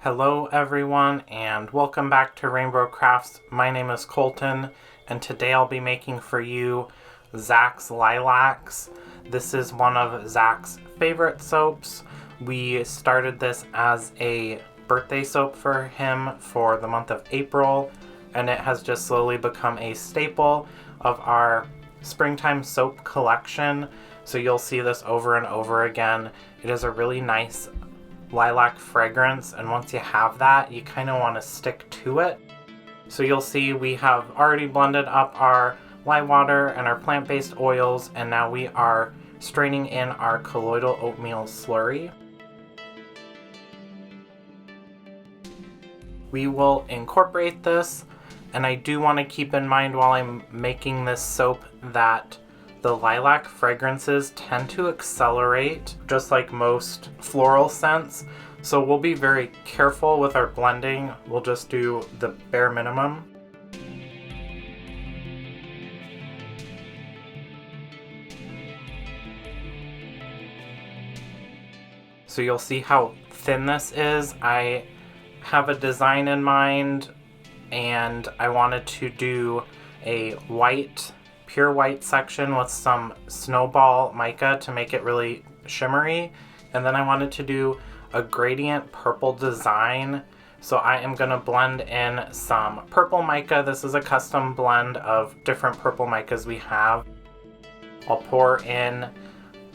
Hello everyone and welcome back to RainBro Crafts. My name is Colton and today I'll be making for you Zach's Lilacs. This is one of Zach's favorite soaps. We started this as a birthday soap for him for the month of April, and it has just slowly become a staple of our springtime soap collection. So you'll see this over and over again. It is a really nice lilac fragrance, and once you have that, you kind of want to stick to it. So you'll see we have already blended up our lye water and our plant-based oils, and now we are straining in our colloidal oatmeal slurry. We will incorporate this, and I do want to keep in mind while I'm making this soap that the lilac fragrances tend to accelerate, just like most floral scents. So we'll be very careful with our blending. We'll just do the bare minimum. So you'll see how thin this is. I have a design in mind, and I wanted to do a pure white section with some snowball mica to make it really shimmery, and then I wanted to do a gradient purple design. So I am going to blend in some purple mica. This is a custom blend of different purple micas we have. I'll pour in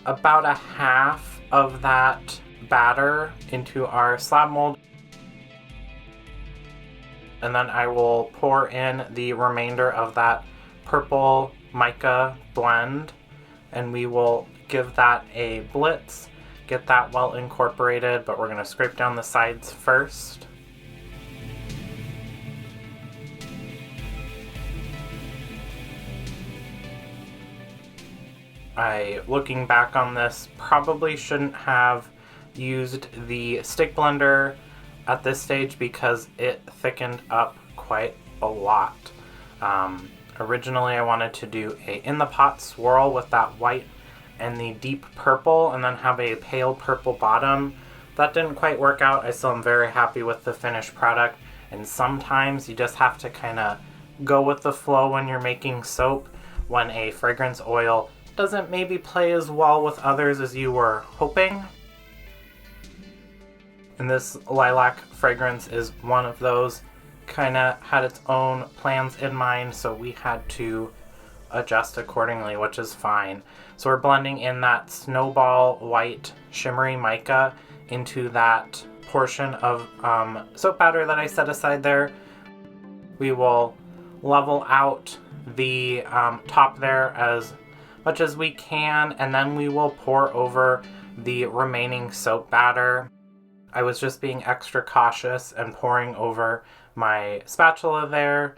about a half of that batter into our slab mold, and then I will pour in the remainder of that purple mica blend, and we will give that a blitz, get that well incorporated, but we're going to scrape down the sides first. Looking back on this, probably shouldn't have used the stick blender at this stage because it thickened up quite a lot. Originally I wanted to do a in the pot swirl with that white and the deep purple, and then have a pale purple bottom. That didn't quite work out. I still am very happy with the finished product, and sometimes you just have to kind of go with the flow when you're making soap, when a fragrance oil doesn't maybe play as well with others as you were hoping. And this lilac fragrance is one of those. Kind of had its own plans in mind, so we had to adjust accordingly, which is fine. So we're blending in that snowball white shimmery mica into that portion of soap batter that I set aside there. We will level out the top there as much as we can, and then we will pour over the remaining soap batter. I was just being extra cautious and pouring over my spatula there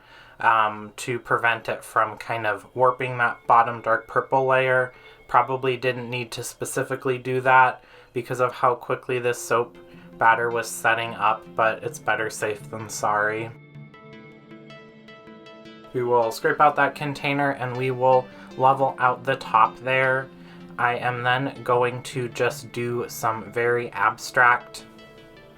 to prevent it from kind of warping that bottom dark purple layer. Probably didn't need to specifically do that because of how quickly this soap batter was setting up, but it's better safe than sorry. We will scrape out that container and we will level out the top there. I am then going to just do some very abstract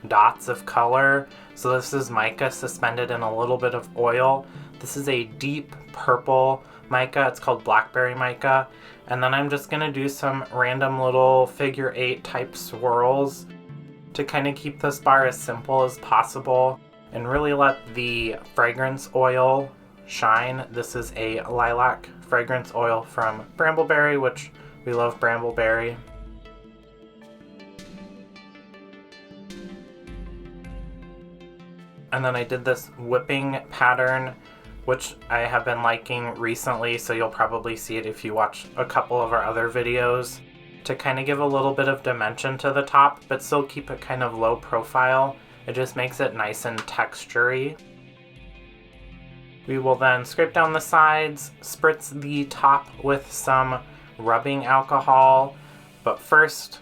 dots of color. So this is mica suspended in a little bit of oil. This is a deep purple mica. It's called blackberry mica. And then I'm just going to do some random little figure 8 type swirls to kind of keep this bar as simple as possible and really let the fragrance oil shine. This is a lilac fragrance oil from Brambleberry, which we love Brambleberry. And then I did this whipping pattern, which I have been liking recently, so you'll probably see it if you watch a couple of our other videos, to kind of give a little bit of dimension to the top, but still keep it kind of low profile. It just makes it nice and textury. We will then scrape down the sides, spritz the top with some rubbing alcohol, but first,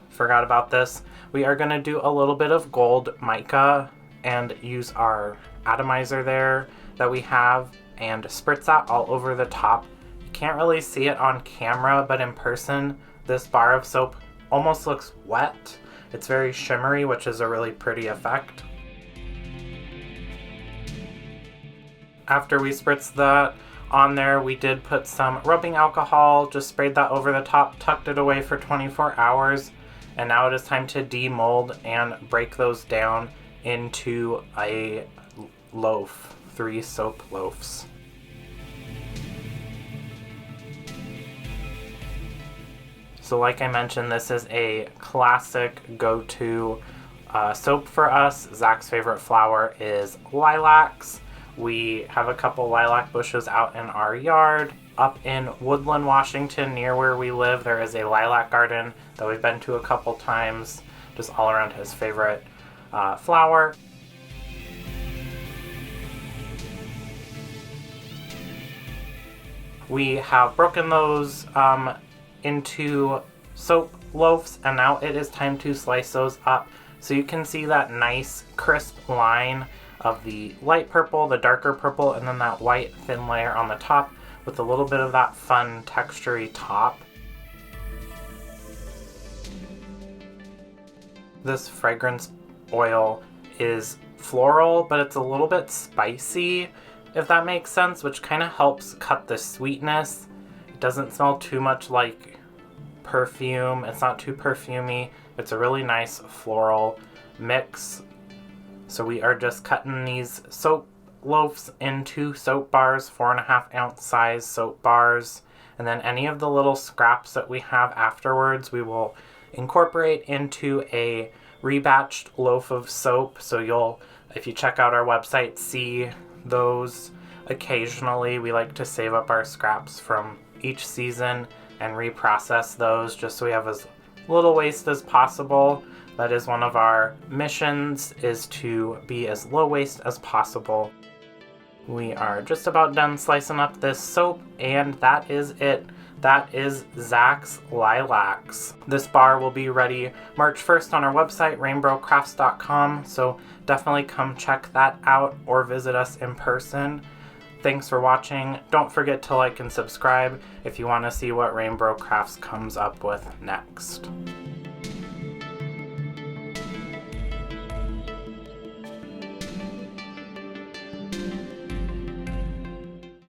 forgot about this, we are going to do a little bit of gold mica and use our atomizer there that we have and spritz that all over the top. You can't really see it on camera, but in person, this bar of soap almost looks wet. It's very shimmery, which is a really pretty effect. After we spritzed that on there, we did put some rubbing alcohol, just sprayed that over the top, tucked it away for 24 hours, and now it is time to demold and break those down into a loaf, 3 soap loaves. So like I mentioned, this is a classic go-to soap for us. Zach's favorite flower is Lilacs. We have a couple lilac bushes out in our yard. Up in Woodland, Washington, near where we live, there is a lilac garden that we've been to a couple times, just all around his favorite flower. We have broken those into soap loaves, and now it is time to slice those up. So you can see that nice crisp line of the light purple, the darker purple, and then that white thin layer on the top with a little bit of that fun textury top. This fragrance oil is floral, but it's a little bit spicy, if that makes sense, which kind of helps cut the sweetness. It doesn't smell too much like perfume. It's not too perfumey. It's a really nice floral mix. So we are just cutting these soap loaves into soap bars, 4.5 ounce size soap bars. And then any of the little scraps that we have afterwards, we will incorporate into a rebatched loaf of soap. So you'll, if you check out our website, see those occasionally. We like to save up our scraps from each season and reprocess those just so we have as little waste as possible. That is one of our missions, is to be as low waste as possible. We are just about done slicing up this soap, and that is it. That is Zach's Lilacs. This bar will be ready March 1st on our website, rainbrocrafts.com, so definitely come check that out or visit us in person. Thanks for watching. Don't forget to like and subscribe if you want to see what RainBro Crafts comes up with next.